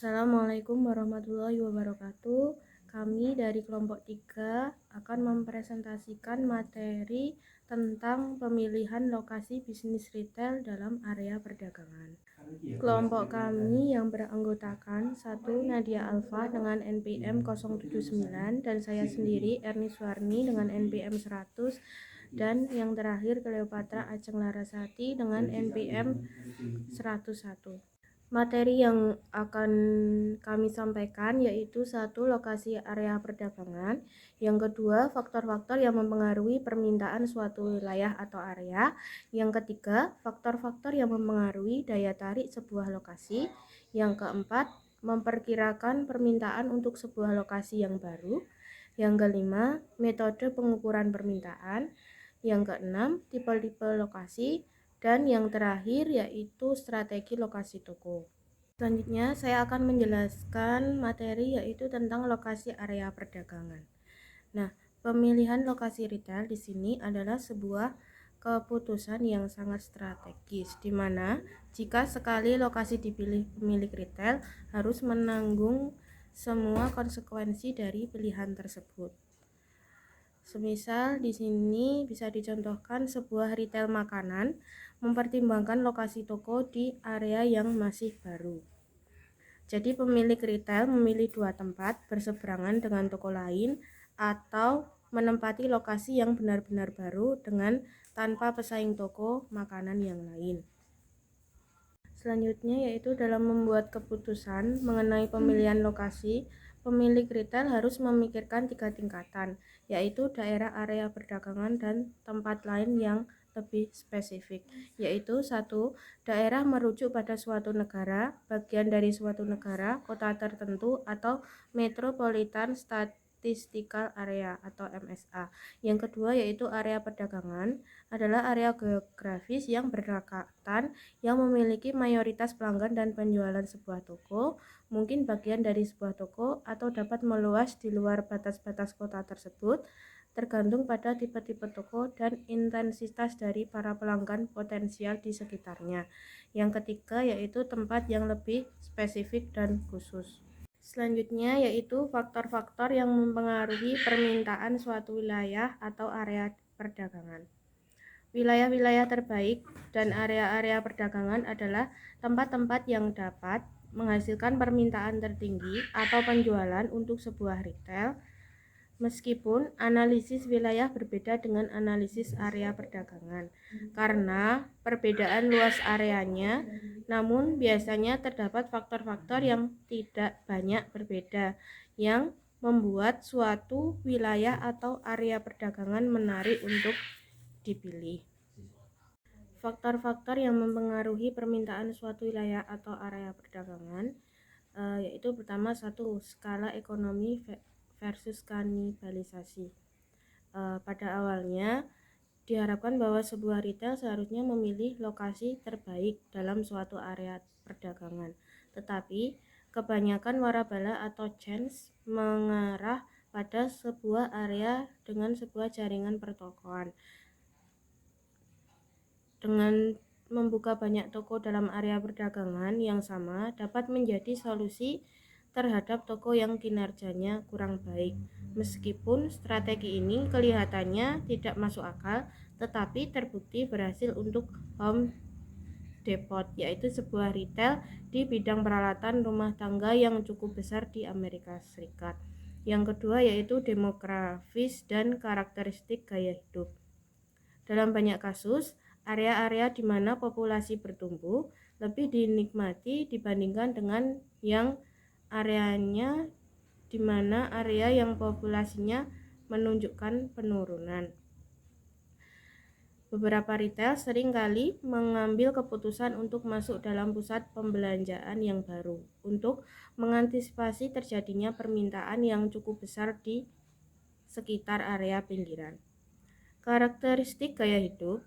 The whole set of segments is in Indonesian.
Assalamualaikum warahmatullahi wabarakatuh. Kami dari kelompok 3 akan mempresentasikan materi tentang pemilihan lokasi bisnis retail dalam area perdagangan. Kelompok kami yang beranggotakan 1 Nadia Alfa dengan NPM 079 dan saya sendiri Erni Suwarni dengan NPM 100 dan yang terakhir Cleopatra Ajeng Larasati dengan NPM 101. Materi yang akan kami sampaikan yaitu 1. Lokasi area perdagangan, yang kedua faktor-faktor yang mempengaruhi permintaan suatu wilayah atau area, yang ketiga faktor-faktor yang mempengaruhi daya tarik sebuah lokasi, yang keempat memperkirakan permintaan untuk sebuah lokasi yang baru, yang kelima metode pengukuran permintaan, yang keenam tipe-tipe lokasi, dan yang terakhir yaitu strategi lokasi toko. Selanjutnya saya akan menjelaskan materi yaitu tentang lokasi area perdagangan. Nah, pemilihan lokasi retail di sini adalah sebuah keputusan yang sangat strategis, di mana jika sekali lokasi dipilih pemilik retail harus menanggung semua konsekuensi dari pilihan tersebut. Semisal di sini bisa dicontohkan sebuah retail makanan mempertimbangkan lokasi toko di area yang masih baru. Jadi pemilik retail memilih 2 tempat berseberangan dengan toko lain atau menempati lokasi yang benar-benar baru dengan tanpa pesaing toko makanan yang lain. Selanjutnya yaitu dalam membuat keputusan mengenai pemilihan lokasi, pemilik retail harus memikirkan 3 tingkatan, yaitu daerah area perdagangan dan tempat lain yang lebih spesifik, yaitu 1. Daerah merujuk pada suatu negara, bagian dari suatu negara, kota tertentu, atau Metropolitan Statistical Area atau MSA. Yang kedua yaitu area perdagangan adalah area geografis yang berdekatan yang memiliki mayoritas pelanggan dan penjualan sebuah toko, mungkin bagian dari sebuah toko atau dapat meluas di luar batas-batas kota tersebut, tergantung pada tipe-tipe toko dan intensitas dari para pelanggan potensial di sekitarnya. Yang ketiga yaitu tempat yang lebih spesifik dan khusus. Selanjutnya yaitu faktor-faktor yang mempengaruhi permintaan suatu wilayah atau area perdagangan. Wilayah-wilayah terbaik dan area-area perdagangan adalah tempat-tempat yang dapat menghasilkan permintaan tertinggi atau penjualan untuk sebuah retail. Meskipun analisis wilayah berbeda dengan analisis area perdagangan karena perbedaan luas areanya, namun biasanya terdapat faktor-faktor yang tidak banyak berbeda yang membuat suatu wilayah atau area perdagangan menarik untuk dipilih. Faktor-faktor yang mempengaruhi permintaan suatu wilayah atau area perdagangan yaitu pertama 1. Skala ekonomi versus kanibalisasi. Pada awalnya diharapkan bahwa sebuah retail seharusnya memilih lokasi terbaik dalam suatu area perdagangan, tetapi kebanyakan warabala atau chains mengarah pada sebuah area dengan sebuah jaringan pertokoan. Dengan membuka banyak toko dalam area perdagangan yang sama dapat menjadi solusi terhadap toko yang kinerjanya kurang baik. Meskipun strategi ini kelihatannya tidak masuk akal, tetapi terbukti berhasil untuk Home Depot, yaitu sebuah retail di bidang peralatan rumah tangga yang cukup besar di Amerika Serikat. Yang kedua yaitu demografis dan karakteristik gaya hidup. Dalam banyak kasus, area-area di mana populasi bertumbuh lebih dinikmati dibandingkan dengan yang areanya di mana area yang populasinya menunjukkan penurunan. Beberapa retail seringkali mengambil keputusan untuk masuk dalam pusat pembelanjaan yang baru untuk mengantisipasi terjadinya permintaan yang cukup besar di sekitar area pinggiran. Karakteristik gaya hidup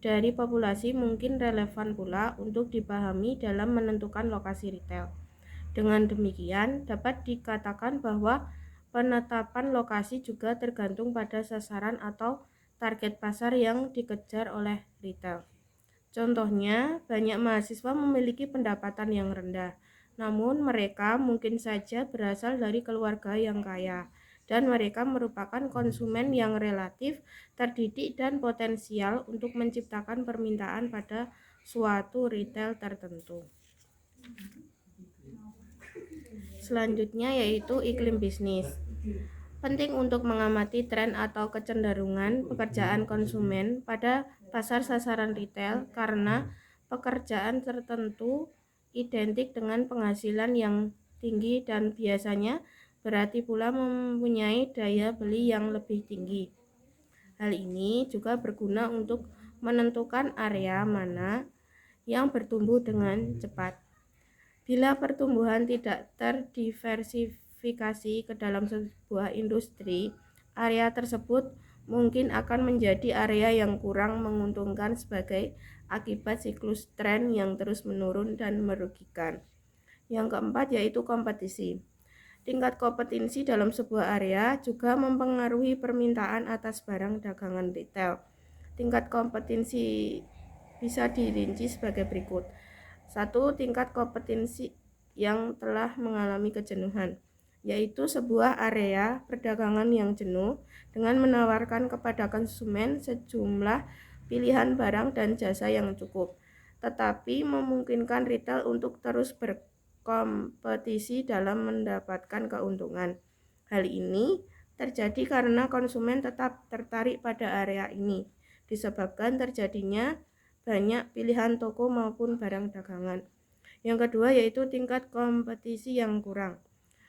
dari populasi mungkin relevan pula untuk dipahami dalam menentukan lokasi retail. Dengan demikian, dapat dikatakan bahwa penetapan lokasi juga tergantung pada sasaran atau target pasar yang dikejar oleh retail. Contohnya, banyak mahasiswa memiliki pendapatan yang rendah, Namun mereka mungkin saja berasal dari keluarga yang kaya, dan mereka merupakan konsumen yang relatif terdidik dan potensial untuk menciptakan permintaan pada suatu retail tertentu. Selanjutnya yaitu iklim bisnis. Penting untuk mengamati tren atau kecenderungan pekerjaan konsumen pada pasar sasaran retail karena pekerjaan tertentu identik dengan penghasilan yang tinggi dan biasanya berarti pula mempunyai daya beli yang lebih tinggi. Hal ini juga berguna untuk menentukan area mana yang bertumbuh dengan cepat. Bila pertumbuhan tidak terdiversifikasi ke dalam sebuah industri, area tersebut mungkin akan menjadi area yang kurang menguntungkan sebagai akibat siklus tren yang terus menurun dan merugikan. Yang keempat yaitu kompetisi. Tingkat kompetensi dalam sebuah area juga mempengaruhi permintaan atas barang dagangan retail. Tingkat kompetensi bisa dirinci sebagai berikut. 1. Tingkat kompetensi yang telah mengalami kejenuhan, yaitu sebuah area perdagangan yang jenuh dengan menawarkan kepada konsumen sejumlah pilihan barang dan jasa yang cukup, tetapi memungkinkan retail untuk terus berkompetisi dalam mendapatkan keuntungan. Hal ini terjadi karena konsumen tetap tertarik pada area ini, disebabkan terjadinya banyak pilihan toko maupun barang dagangan. Yang kedua yaitu tingkat kompetisi yang kurang.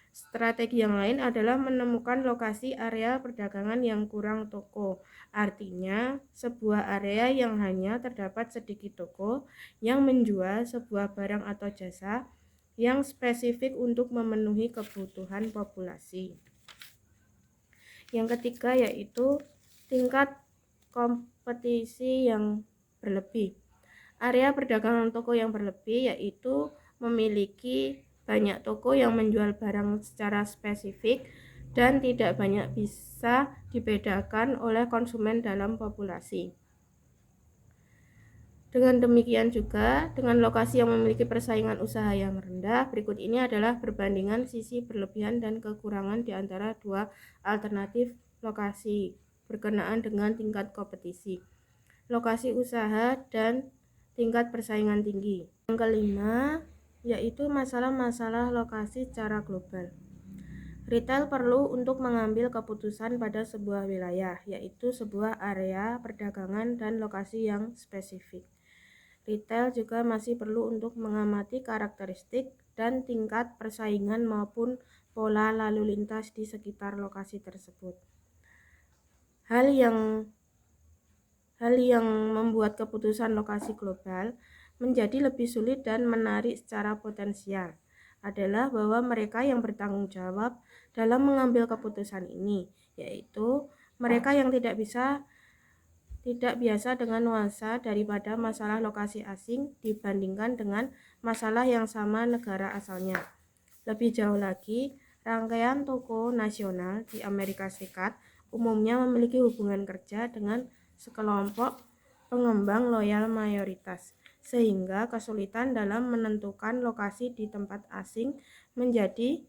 Strategi yang lain adalah menemukan lokasi area perdagangan yang kurang toko. Artinya, sebuah area yang hanya terdapat sedikit toko yang menjual sebuah barang atau jasa yang spesifik untuk memenuhi kebutuhan populasi. Yang ketiga yaitu tingkat kompetisi yang berlebih. Area perdagangan toko yang berlebih yaitu memiliki banyak toko yang menjual barang secara spesifik dan tidak banyak bisa dibedakan oleh konsumen dalam populasi. Dengan demikian juga, dengan lokasi yang memiliki persaingan usaha yang rendah, berikut ini adalah perbandingan sisi berlebihan dan kekurangan di antara dua alternatif lokasi berkenaan dengan tingkat kompetisi, lokasi usaha, dan tingkat persaingan tinggi. Yang kelima, yaitu masalah-masalah lokasi secara global. Retail perlu untuk mengambil keputusan pada sebuah wilayah, yaitu sebuah area perdagangan dan lokasi yang spesifik. Retail juga masih perlu untuk mengamati karakteristik dan tingkat persaingan maupun pola lalu lintas di sekitar lokasi tersebut. Hal yang membuat keputusan lokasi global menjadi lebih sulit dan menarik secara potensial adalah bahwa mereka yang bertanggung jawab dalam mengambil keputusan ini, yaitu mereka yang tidak biasa dengan nuansa daripada masalah lokasi asing dibandingkan dengan masalah yang sama negara asalnya. Lebih jauh lagi, rangkaian toko nasional di Amerika Serikat umumnya memiliki hubungan kerja dengan sekelompok pengembang loyal mayoritas, sehingga kesulitan dalam menentukan lokasi di tempat asing menjadi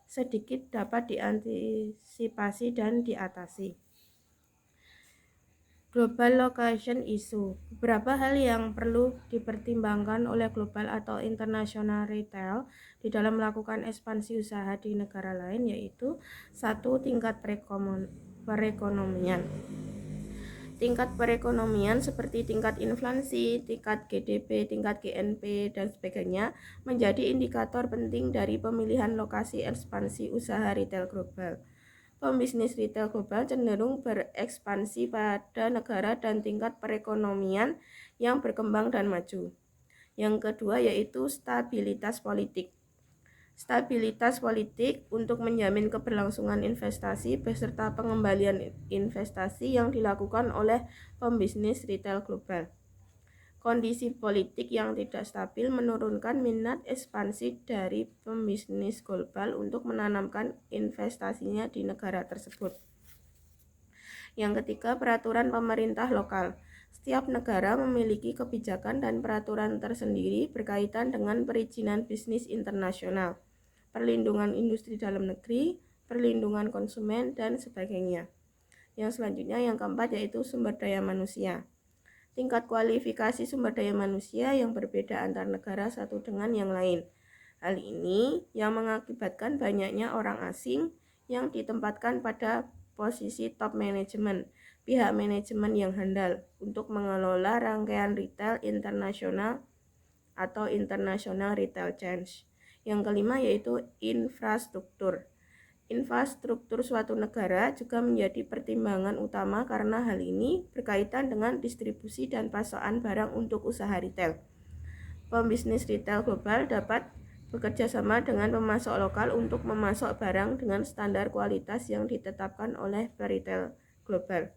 sedikit dapat diantisipasi dan diatasi. Global location issue. Beberapa hal yang perlu dipertimbangkan oleh global atau international retail di dalam melakukan ekspansi usaha di negara lain yaitu 1. Tingkat perekonomian. Tingkat perekonomian seperti tingkat inflasi, tingkat GDP, tingkat GNP, dan sebagainya menjadi indikator penting dari pemilihan lokasi ekspansi usaha retail global. Pembisnis retail global cenderung berekspansi pada negara dan tingkat perekonomian yang berkembang dan maju. Yang kedua yaitu stabilitas politik. Stabilitas politik untuk menjamin keberlangsungan investasi beserta pengembalian investasi yang dilakukan oleh pembisnis retail global. Kondisi politik yang tidak stabil menurunkan minat ekspansi dari pembisnis global untuk menanamkan investasinya di negara tersebut. Yang ketiga, peraturan pemerintah lokal. Setiap negara memiliki kebijakan dan peraturan tersendiri berkaitan dengan perizinan bisnis internasional, perlindungan industri dalam negeri, perlindungan konsumen, dan sebagainya. Yang selanjutnya yang keempat yaitu sumber daya manusia. Tingkat kualifikasi sumber daya manusia yang berbeda antar negara satu dengan yang lain. Hal ini yang mengakibatkan banyaknya orang asing yang ditempatkan pada posisi top manajemen, pihak manajemen yang handal untuk mengelola rangkaian retail internasional atau international retail chains. Yang kelima yaitu infrastruktur. Infrastruktur suatu negara juga menjadi pertimbangan utama karena hal ini berkaitan dengan distribusi dan pasokan barang untuk usaha retail. Pembisnis retail global dapat bekerja sama dengan pemasok lokal untuk memasok barang dengan standar kualitas yang ditetapkan oleh retail global.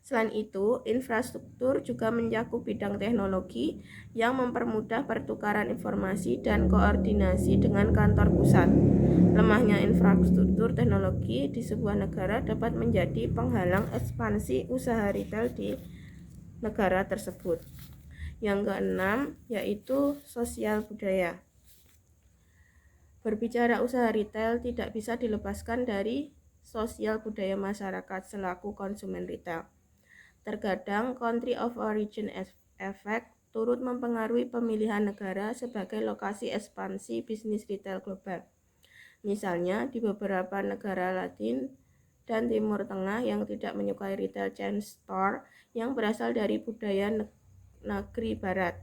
Selain itu, infrastruktur juga mencakup bidang teknologi yang mempermudah pertukaran informasi dan koordinasi dengan kantor pusat. Lemahnya infrastruktur teknologi di sebuah negara dapat menjadi penghalang ekspansi usaha retail di negara tersebut. Yang keenam yaitu sosial budaya. Berbicara usaha retail tidak bisa dilepaskan dari sosial budaya masyarakat selaku konsumen retail. Terkadang country of origin effect turut mempengaruhi pemilihan negara sebagai lokasi ekspansi bisnis retail global. Misalnya di beberapa negara Latin dan Timur Tengah yang tidak menyukai retail chain store yang berasal dari budaya negeri barat.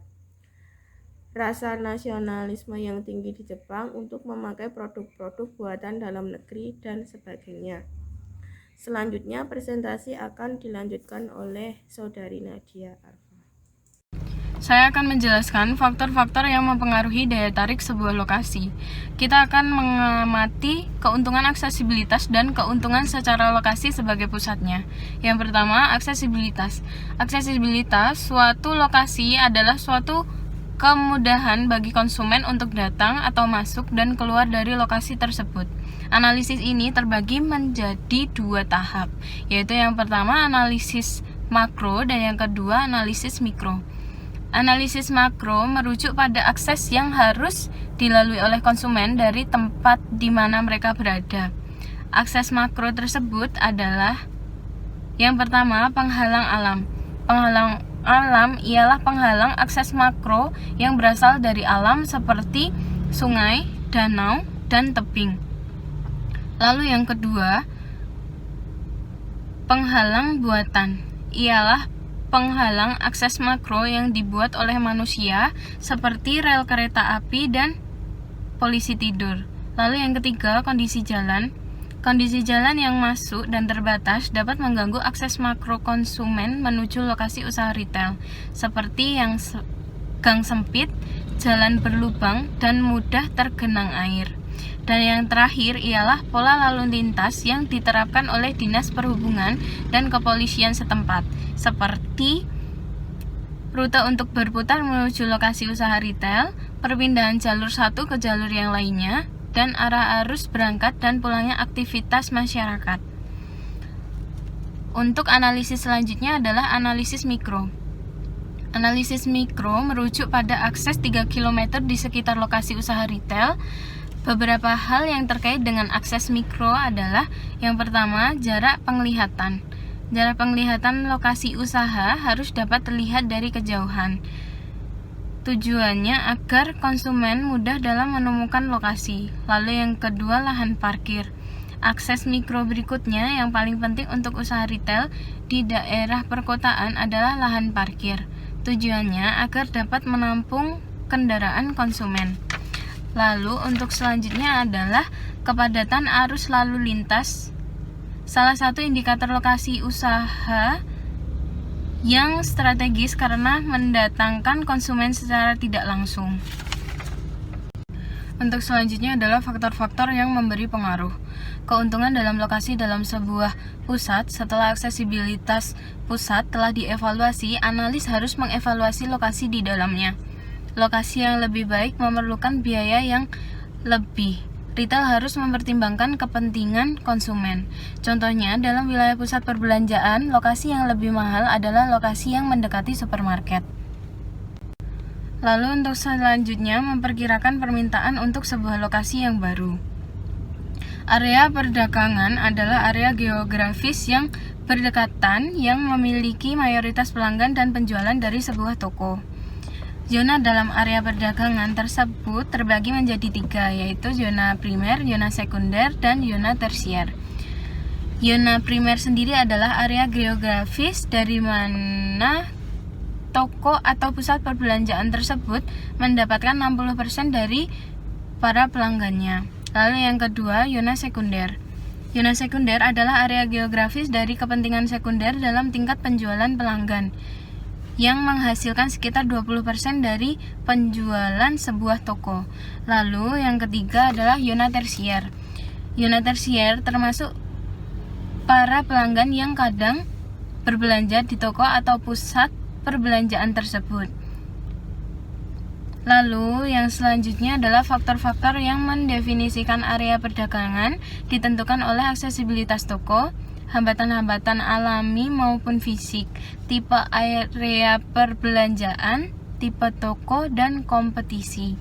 Rasa nasionalisme yang tinggi di Jepang untuk memakai produk-produk buatan dalam negeri dan sebagainya. Selanjutnya presentasi akan dilanjutkan oleh Saudari Nadia Arfa. Saya akan menjelaskan faktor-faktor yang mempengaruhi daya tarik sebuah lokasi. Kita akan mengamati keuntungan aksesibilitas dan keuntungan secara lokasi sebagai pusatnya. Yang pertama, aksesibilitas. Aksesibilitas suatu lokasi adalah suatu kemudahan bagi konsumen untuk datang atau masuk dan keluar dari lokasi tersebut. Analisis ini terbagi menjadi dua tahap, yaitu yang pertama analisis makro dan yang kedua analisis mikro. Analisis makro merujuk pada akses yang harus dilalui oleh konsumen dari tempat di mana mereka berada. Akses makro tersebut adalah yang pertama penghalang alam. Penghalang alam ialah penghalang akses makro yang berasal dari alam seperti sungai, danau, dan tebing. Lalu yang kedua, penghalang buatan ialah penghalang akses makro yang dibuat oleh manusia seperti rel kereta api dan polisi tidur. Lalu yang ketiga, kondisi jalan. Kondisi jalan yang masuk dan terbatas dapat mengganggu akses makro konsumen menuju lokasi usaha retail, seperti yang gang sempit, jalan berlubang, dan mudah tergenang air. Dan yang terakhir ialah pola lalu lintas yang diterapkan oleh Dinas Perhubungan dan kepolisian setempat, seperti rute untuk berputar menuju lokasi usaha retail, perpindahan jalur satu ke jalur yang lainnya, dan arah arus berangkat dan pulangnya aktivitas masyarakat. Untuk analisis selanjutnya adalah analisis mikro. Analisis mikro merujuk pada akses 3 km di sekitar lokasi usaha retail. Beberapa hal yang terkait dengan akses mikro adalah yang pertama, jarak penglihatan. Jarak penglihatan lokasi usaha harus dapat terlihat dari kejauhan. Tujuannya agar konsumen mudah dalam menemukan lokasi. Lalu yang kedua, lahan parkir. Akses mikro berikutnya yang paling penting untuk usaha retail di daerah perkotaan adalah lahan parkir. Tujuannya agar dapat menampung kendaraan konsumen. Lalu untuk selanjutnya adalah kepadatan arus lalu lintas. Salah satu indikator lokasi usaha yang strategis karena mendatangkan konsumen secara tidak langsung. Untuk selanjutnya adalah faktor-faktor yang memberi pengaruh. Keuntungan dalam lokasi dalam sebuah pusat. Setelah aksesibilitas pusat telah dievaluasi, analis harus mengevaluasi lokasi di dalamnya. Lokasi yang lebih baik memerlukan biaya yang lebih. retail harus mempertimbangkan kepentingan konsumen. Contohnya, dalam wilayah pusat perbelanjaan, lokasi yang lebih mahal adalah lokasi yang mendekati supermarket. Lalu untuk selanjutnya, memperkirakan permintaan untuk sebuah lokasi yang baru. Area perdagangan adalah area geografis yang berdekatan yang memiliki mayoritas pelanggan dan penjualan dari sebuah toko. Zona dalam area perdagangan tersebut terbagi menjadi 3, yaitu zona primer, zona sekunder, dan zona tersier. Zona primer sendiri adalah area geografis dari mana toko atau pusat perbelanjaan tersebut mendapatkan 60% dari para pelanggannya. Lalu yang kedua, zona sekunder. Zona sekunder adalah area geografis dari kepentingan sekunder dalam tingkat penjualan pelanggan yang menghasilkan sekitar 20% dari penjualan sebuah toko. Lalu yang ketiga adalah zona tersier. Zona tersier termasuk para pelanggan yang kadang berbelanja di toko atau pusat perbelanjaan tersebut. Lalu yang selanjutnya adalah faktor-faktor yang mendefinisikan area perdagangan ditentukan oleh aksesibilitas toko, hambatan-hambatan alami maupun fisik, tipe area perbelanjaan, tipe toko, dan kompetisi.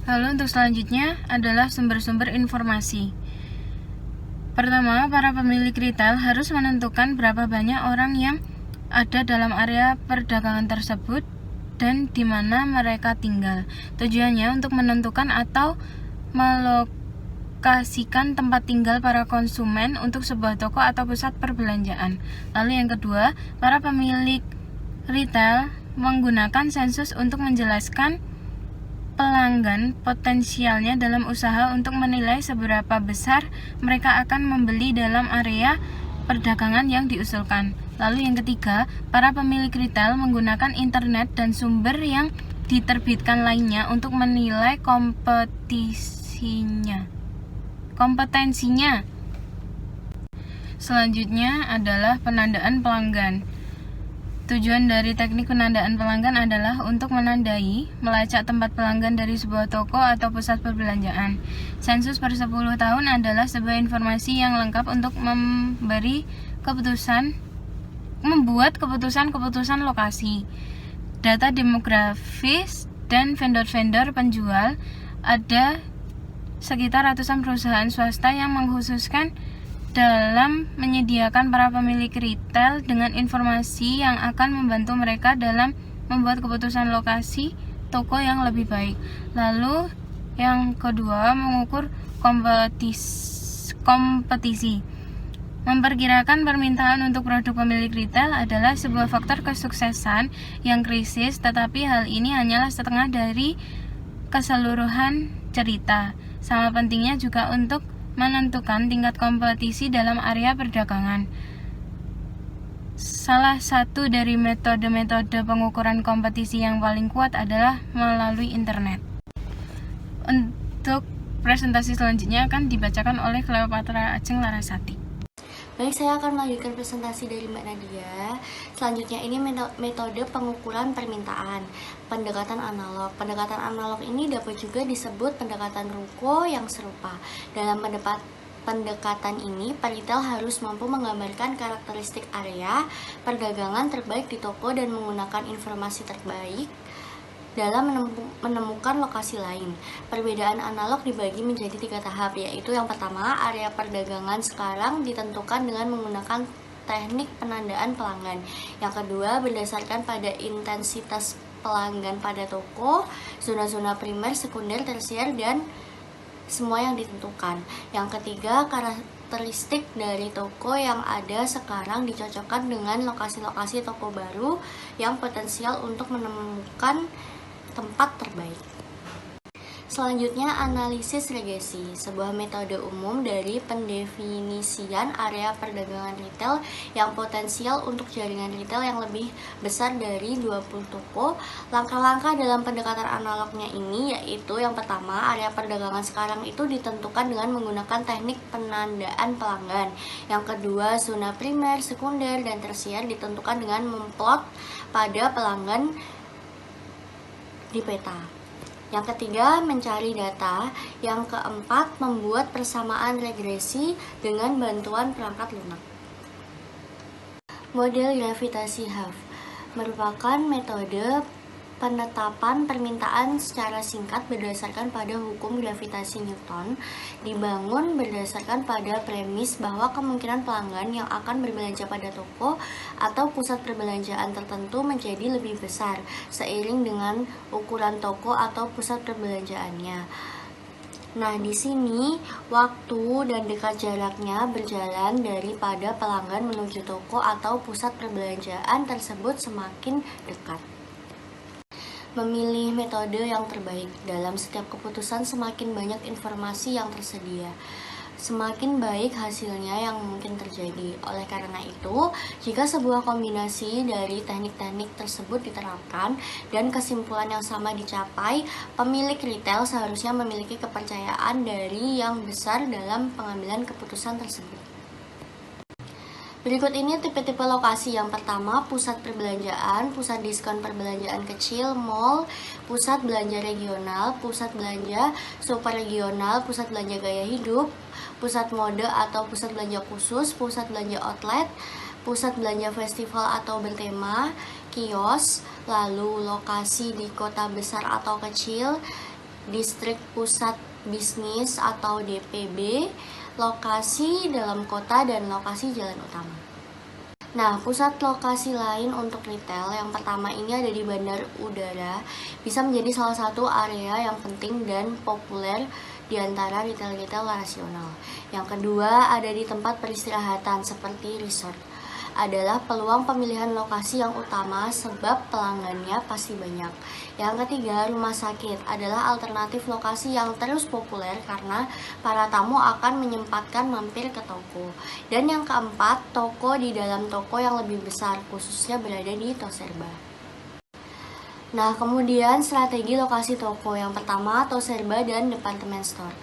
Lalu untuk selanjutnya adalah sumber-sumber informasi. Pertama, para pemilik retail harus menentukan berapa banyak orang yang ada dalam area perdagangan tersebut dan di mana mereka tinggal. Tujuannya untuk menentukan atau melokasikan tempat tinggal para konsumen untuk sebuah toko atau pusat perbelanjaan. Lalu yang kedua, para pemilik retail menggunakan sensus untuk menjelaskan pelanggan potensialnya dalam usaha untuk menilai seberapa besar mereka akan membeli dalam area perdagangan yang diusulkan. Lalu yang ketiga, para pemilik retail menggunakan internet dan sumber yang diterbitkan lainnya untuk menilai kompetensinya. Selanjutnya adalah penandaan pelanggan. Tujuan dari teknik penandaan pelanggan adalah untuk menandai, melacak tempat pelanggan dari sebuah toko atau pusat perbelanjaan. Sensus per 10 tahun adalah sebuah informasi yang lengkap untuk membuat keputusan lokasi. Data demografis dan vendor-vendor penjual. Ada sekitar ratusan perusahaan swasta yang mengkhususkan dalam menyediakan para pemilik retail dengan informasi yang akan membantu mereka dalam membuat keputusan lokasi toko yang lebih baik. Lalu yang kedua, mengukur kompetisi. Memperkirakan permintaan untuk produk pemilik retail adalah sebuah faktor kesuksesan yang krisis, tetapi hal ini hanyalah setengah dari keseluruhan cerita. Sama pentingnya juga untuk menentukan tingkat kompetisi dalam area perdagangan. Salah satu dari metode-metode pengukuran kompetisi yang paling kuat adalah melalui internet. Untuk presentasi selanjutnya akan dibacakan oleh Cleopatra Ajeng Larasati. Baik, saya akan melanjutkan presentasi dari Mbak Nadia. Selanjutnya ini metode pengukuran permintaan, pendekatan analog. Pendekatan analog ini dapat juga disebut pendekatan ruko yang serupa. Dalam pendekatan ini, peritel harus mampu menggambarkan karakteristik area perdagangan terbaik di toko dan menggunakan informasi terbaik dalam menemukan lokasi lain. Perbedaan analog dibagi menjadi 3 tahap, yaitu yang pertama, area perdagangan sekarang ditentukan dengan menggunakan teknik penandaan pelanggan. Yang kedua, berdasarkan pada intensitas pelanggan pada toko, zona-zona primer, sekunder, tersier, dan semua yang ditentukan. Yang ketiga, karakteristik dari toko yang ada sekarang dicocokkan dengan lokasi-lokasi toko baru yang potensial untuk menemukan tempat terbaik. Selanjutnya, analisis regresi, sebuah metode umum dari pendefinisian area perdagangan retail yang potensial untuk jaringan retail yang lebih besar dari 20 toko. Langkah-langkah dalam pendekatan analognya ini yaitu yang pertama, area perdagangan sekarang itu ditentukan dengan menggunakan teknik penandaan pelanggan. Yang kedua, zona primer, sekunder, dan tersier ditentukan dengan memplot pada pelanggan di peta. Yang ketiga, mencari data. Yang keempat, membuat persamaan regresi dengan bantuan perangkat lunak. Model gravitasi Hooke merupakan metode penetapan permintaan secara singkat berdasarkan pada hukum gravitasi Newton, dibangun berdasarkan pada premis bahwa kemungkinan pelanggan yang akan berbelanja pada toko atau pusat perbelanjaan tertentu menjadi lebih besar seiring dengan ukuran toko atau pusat perbelanjaannya. Nah, di sini waktu dan dekat jaraknya berjalan daripada pelanggan menuju toko atau pusat perbelanjaan tersebut semakin dekat. Memilih metode yang terbaik. Dalam setiap keputusan semakin banyak informasi yang tersedia, semakin baik hasilnya yang mungkin terjadi. Oleh karena itu, jika sebuah kombinasi dari teknik-teknik tersebut diterapkan dan kesimpulan yang sama dicapai, pemilik retail seharusnya memiliki kepercayaan dari yang besar dalam pengambilan keputusan tersebut. Berikut ini tipe-tipe lokasi. Yang pertama, pusat perbelanjaan, pusat diskon perbelanjaan kecil, mall, pusat belanja regional, pusat belanja super regional, pusat belanja gaya hidup, pusat mode atau pusat belanja khusus, pusat belanja outlet, pusat belanja festival atau bertema, kios, lalu lokasi di kota besar atau kecil, distrik pusat bisnis atau DPB, lokasi dalam kota, dan lokasi jalan utama. Nah, pusat lokasi lain untuk retail yang pertama ini ada di bandar udara, bisa menjadi salah satu area yang penting dan populer di antara retail-retail rasional. Yang kedua ada di tempat peristirahatan seperti resort. Adalah peluang pemilihan lokasi yang utama sebab pelanggannya pasti banyak. Yang ketiga, rumah sakit adalah alternatif lokasi yang terus populer karena para tamu akan menyempatkan mampir ke toko. Dan yang keempat, toko di dalam toko yang lebih besar, khususnya berada di Toserba. Nah, kemudian strategi lokasi toko. Yang pertama, Toserba dan department store.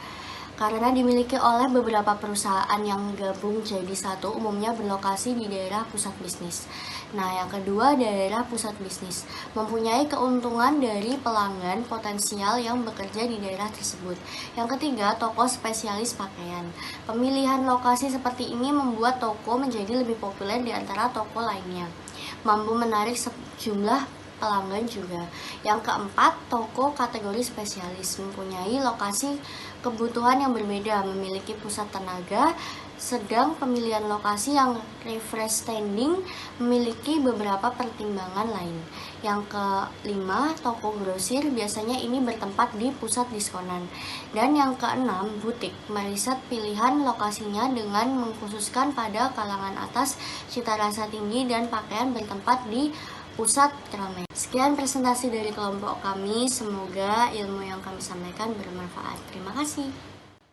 Karena dimiliki oleh beberapa perusahaan yang gabung jadi satu, umumnya berlokasi di daerah pusat bisnis. Nah, yang kedua, daerah pusat bisnis mempunyai keuntungan dari pelanggan potensial yang bekerja di daerah tersebut. Yang ketiga, toko spesialis pakaian. Pemilihan lokasi seperti ini membuat toko menjadi lebih populer di antara toko lainnya, mampu menarik sejumlah pelanggan juga. Yang keempat, toko kategori spesialis mempunyai lokasi kebutuhan yang berbeda, memiliki pusat tenaga, sedang pemilihan lokasi yang freestanding memiliki beberapa pertimbangan lain. Yang kelima, toko grosir biasanya ini bertempat di pusat diskonan. Dan yang keenam, butik meriset pilihan lokasinya dengan mengkhususkan pada kalangan atas, cita rasa tinggi, dan pakaian bertempat di pusat keramaian. Sekian presentasi dari kelompok kami, semoga ilmu yang kami sampaikan bermanfaat. Terima kasih.